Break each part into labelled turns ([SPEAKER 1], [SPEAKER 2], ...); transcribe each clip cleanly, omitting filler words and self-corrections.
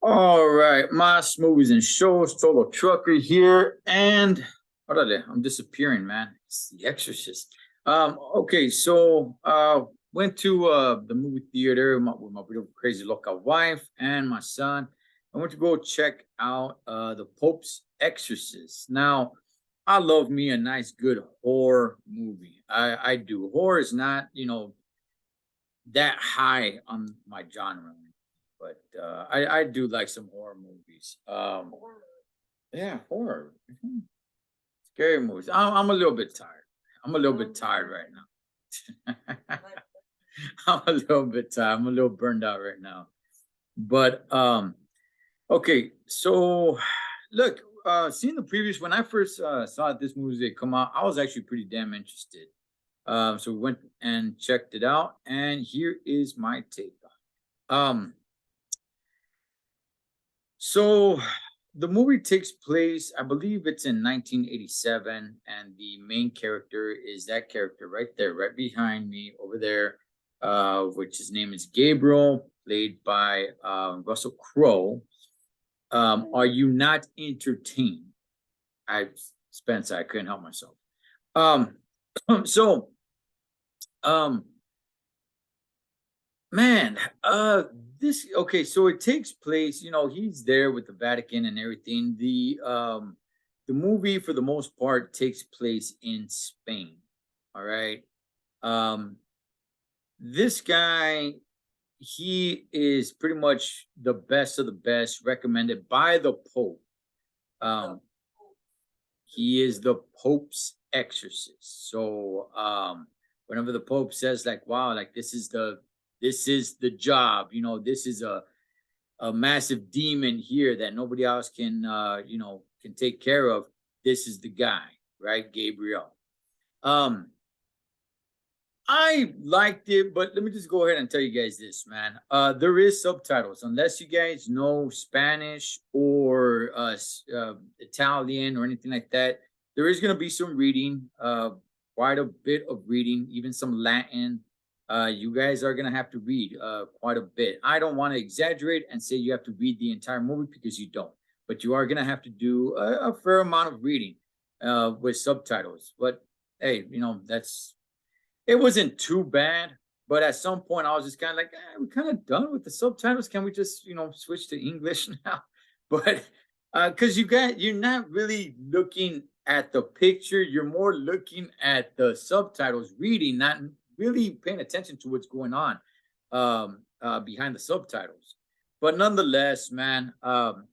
[SPEAKER 1] All right, M.A.S. movies and shows, solo trucker here, and orale, I'm disappearing, man. It's the Exorcist. Okay, so went to the movie theater with my beautiful crazy local wife and my son. I went to go check out the Pope's Exorcist. Now, I love me a nice good horror movie. I do. Horror is not, that high on my genre, but I do like some horror movies. Yeah, horror, scary movies. I'm a little bit tired. I'm a little bit tired right now. I'm a little bit tired. I'm a little burned out right now. But okay. So look, seeing the previews when I first saw this movie come out, I was actually pretty damn interested. So we went and checked it out, and here is my take on it. So the movie takes place, I believe it's in 1987, and the main character is that character right there, right behind me over there, which his name is Gabriel, played by Russell Crowe. Are you not entertained? I Spencer, I couldn't help myself. Um, so um, Man, this okay, so it takes place, he's there with the Vatican and everything. The movie for the most part takes place in Spain. All right. Um this guy, he is pretty much the best of the best, recommended by the Pope. Um he is the Pope's exorcist. So whenever the Pope says like, wow, like this is the job, this is a massive demon here that nobody else can take care of. This is the guy, right? Gabriel. Um, I liked it, but let me just go ahead and tell you guys this, man. There is subtitles, unless you guys know Spanish or Italian or anything like that. There is gonna be some reading, quite a bit of reading, even some Latin. You guys are gonna have to read quite a bit. I don't want to exaggerate and say you have to read the entire movie because you don't, but you are gonna have to do a fair amount of reading with subtitles. But hey, that's it wasn't too bad, but at some point I was just kind of like, we're kind of done with the subtitles. Can we just, switch to English now? But because you're not really looking at the picture, you're more looking at the subtitles, reading, not really paying attention to what's going on behind the subtitles. But nonetheless, man, I'm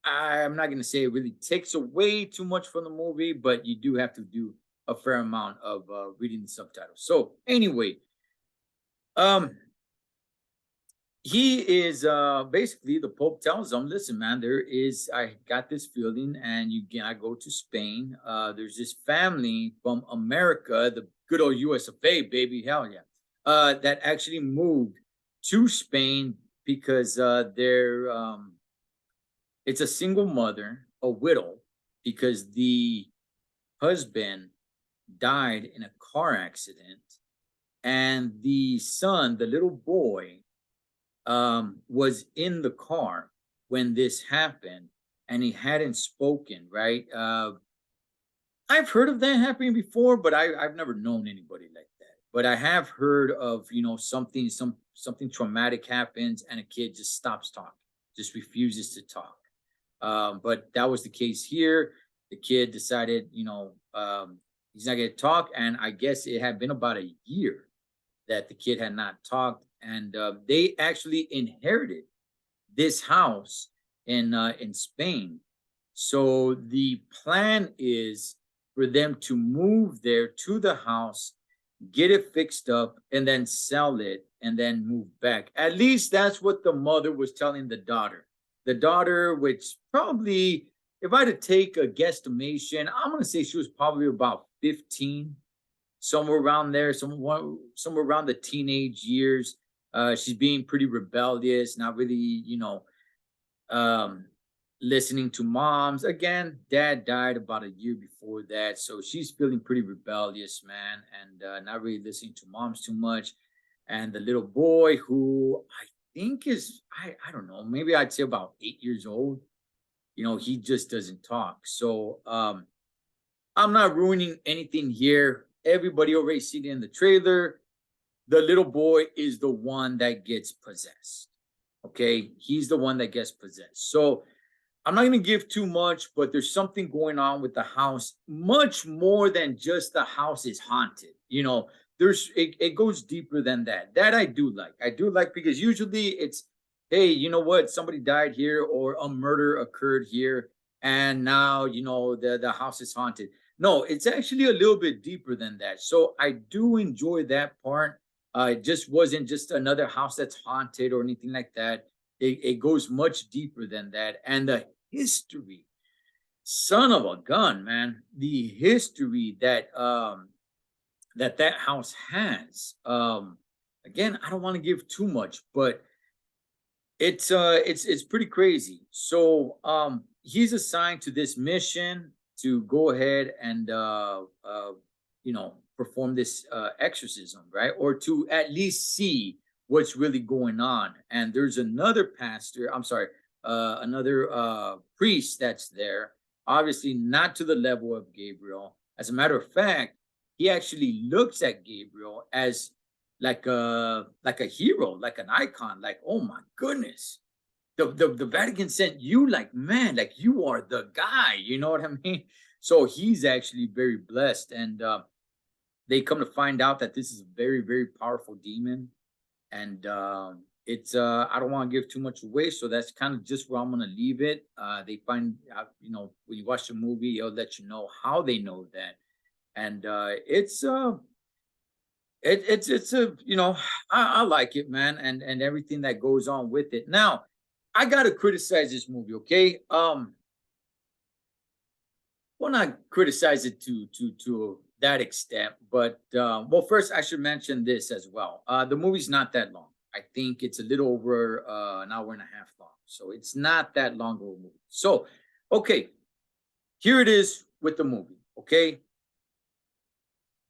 [SPEAKER 1] not gonna say it really takes away too much from the movie, but you do have to do a fair amount of reading the subtitles. So anyway, um, he is basically the Pope tells him, "Listen, man, I got this feeling, and you gotta go to Spain. There's this family from America, the good old US of A, baby, hell yeah, that actually moved to Spain because it's a single mother, a widow, because the husband died in a car accident, and the son, the little boy, was in the car when this happened, and he hadn't spoken. Right? I've heard of that happening before, but I've never known anybody like that. But I have heard of something traumatic happens, and a kid just stops talking, just refuses to talk. But that was the case here. The kid decided, he's not going to talk. And I guess it had been about a year that the kid had not talked. And they actually inherited this house in Spain. So the plan is for them to move there to the house, get it fixed up, and then sell it and then move back. At least that's what the mother was telling the daughter. The daughter, which probably, if I had to take a guesstimation, I'm going to say she was probably about 15, somewhere around there, somewhere around the teenage years. She's being pretty rebellious, not really, um, listening to moms. Again, dad died about a year before that, so she's feeling pretty rebellious, man, and not really listening to moms too much. And the little boy, who think is I don't know, maybe I'd say about 8 years old. He just doesn't talk. So I'm not ruining anything here. Everybody already seen it in the trailer. The little boy is the one that gets possessed. Okay, he's the one that gets possessed. So I'm not going to give too much, but there's something going on with the house, much more than just the house is haunted. It goes deeper than that. That I do like. I do like because usually it's, hey, you know what? Somebody died here or a murder occurred here, and now the house is haunted. No, it's actually a little bit deeper than that. So I do enjoy that part. It just wasn't just another house that's haunted or anything like that. It goes much deeper than that. And the history, son of a gun, man, the history that house has. Again, I don't want to give too much, but it's pretty crazy. So he's assigned to this mission to go ahead and perform this exorcism, right? Or to at least see what's really going on. And there's another pastor, I'm sorry, another priest that's there, obviously not to the level of Gabriel. As a matter of fact, he actually looks at Gabriel as like a hero, like an icon, like, oh my goodness, the Vatican sent you, like, man, like you are the guy, you know what I mean? So he's actually very blessed. And they come to find out that this is a very, very powerful demon. And it's I don't want to give too much away, so that's kind of just where I'm gonna leave it. They find out, when you watch the movie, it'll let you know how they know that. And it's a I like it, man, and everything that goes on with it. Now, I gotta criticize this movie, okay? Well, not criticize it to that extent, but well, first I should mention this as well. The movie's not that long. I think it's a little over an hour and a half long, so it's not that long of a movie. So, okay, here it is with the movie. Okay,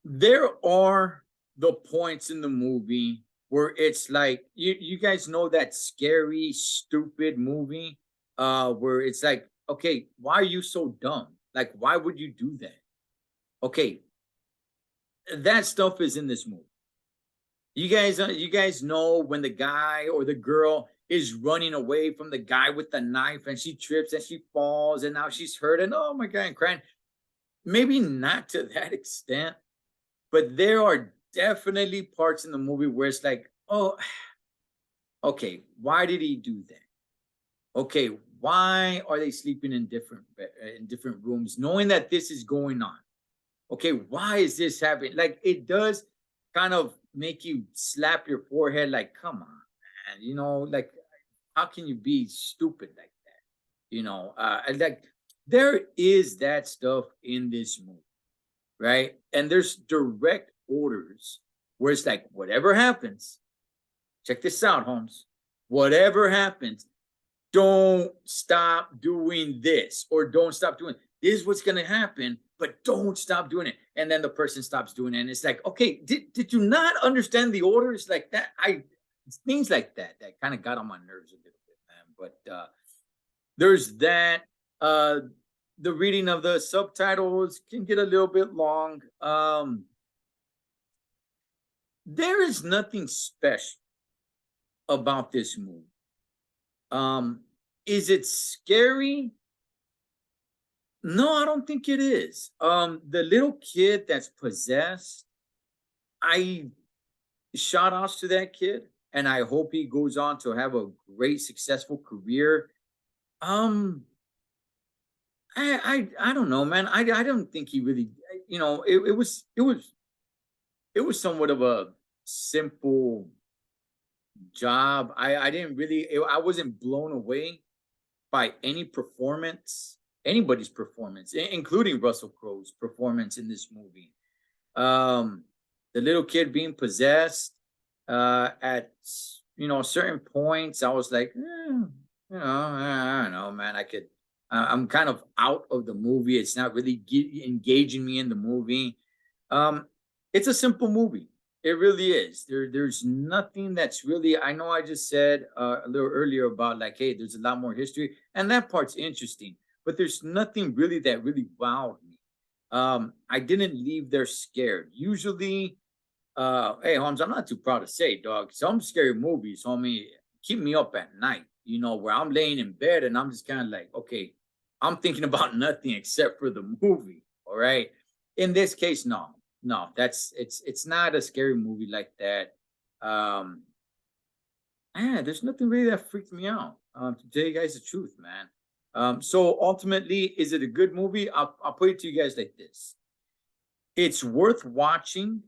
[SPEAKER 1] there are the points in the movie where it's like you guys know that scary, stupid movie where it's like, okay, why are you so dumb? Like, why would you do that? Okay, that stuff is in this movie. You guys know when the guy or the girl is running away from the guy with the knife and she trips and she falls and now she's hurt and oh my god and crying. Maybe not to that extent, but there are definitely parts in the movie where it's like, oh, okay, why did he do that? Okay, why are they sleeping in different rooms, knowing that this is going on? Okay, why is this happening? Like, it does kind of make you slap your forehead, like, come on, man, like, how can you be stupid like that? And like, there is that stuff in this movie, right? And there's direct orders where it's like, whatever happens, check this out, Holmes. Whatever happens, don't stop doing this, or don't stop doing this is what's gonna happen, but don't stop doing it. And then the person stops doing it. And it's like, okay, did you not understand the orders like that? Things like that kind of got on my nerves a little bit, man. But there's that. The reading of the subtitles can get a little bit long. There is nothing special about this movie. Is it scary? No, I don't think it is. The little kid that's possessed, I shout outs to that kid, and I hope he goes on to have a great, successful career. Um, I don't know, man. I don't think he really, it was somewhat of a simple job. I didn't really, I wasn't blown away by anybody's performance, including Russell Crowe's performance in this movie. The little kid being possessed at certain points, I was like, I don't know, man. I'm kind of out of the movie. It's not really engaging me in the movie. Um, it's a simple movie. It really is. There's nothing that's really. I know I just said a little earlier about like, hey, there's a lot more history, and that part's interesting. But there's nothing really that really wowed me. I didn't leave there scared. Usually, hey Holmes, I'm not too proud to say, dog. Some scary movies, homie, keep me up at night. You know, where I'm laying in bed and I'm just kind of like, okay, I'm thinking about nothing except for the movie. All right. In this case, no, no, it's not a scary movie like that. Um, there's nothing really that freaked me out. To tell you guys the truth, man. So ultimately, is it a good movie? I'll put it to you guys like this: it's worth watching.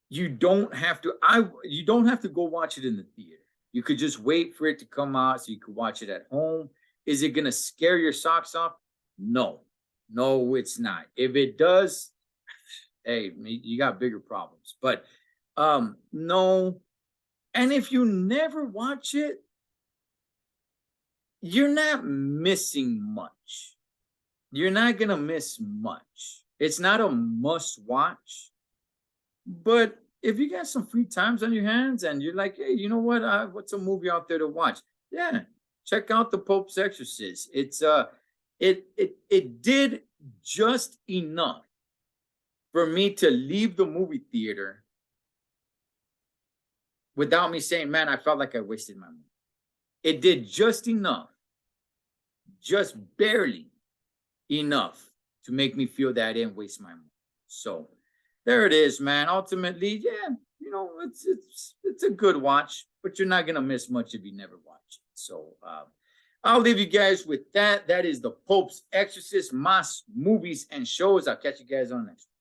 [SPEAKER 1] You don't have to go watch it in the theater. You could just wait for it to come out so you could watch it at home. Is it gonna scare your socks off? No, no, it's not. If it does, hey, you got bigger problems. But no. And if you never watch it, you're not missing much. You're not gonna miss much. It's not a must watch. But if you got some free times on your hands and you're like, hey, you know what? What's a movie out there to watch? Yeah, check out the Pope's Exorcist. It did just enough for me to leave the movie theater without me saying, man, I felt like I wasted my money. It did just enough, just barely enough to make me feel that I didn't waste my money. So there it is, man. Ultimately, yeah, you know, it's a good watch, but you're not gonna miss much if you never watch it. So I'll leave you guys with that. That is the Pope's Exorcist, M.A.S. movies and shows. I'll catch you guys on the next one.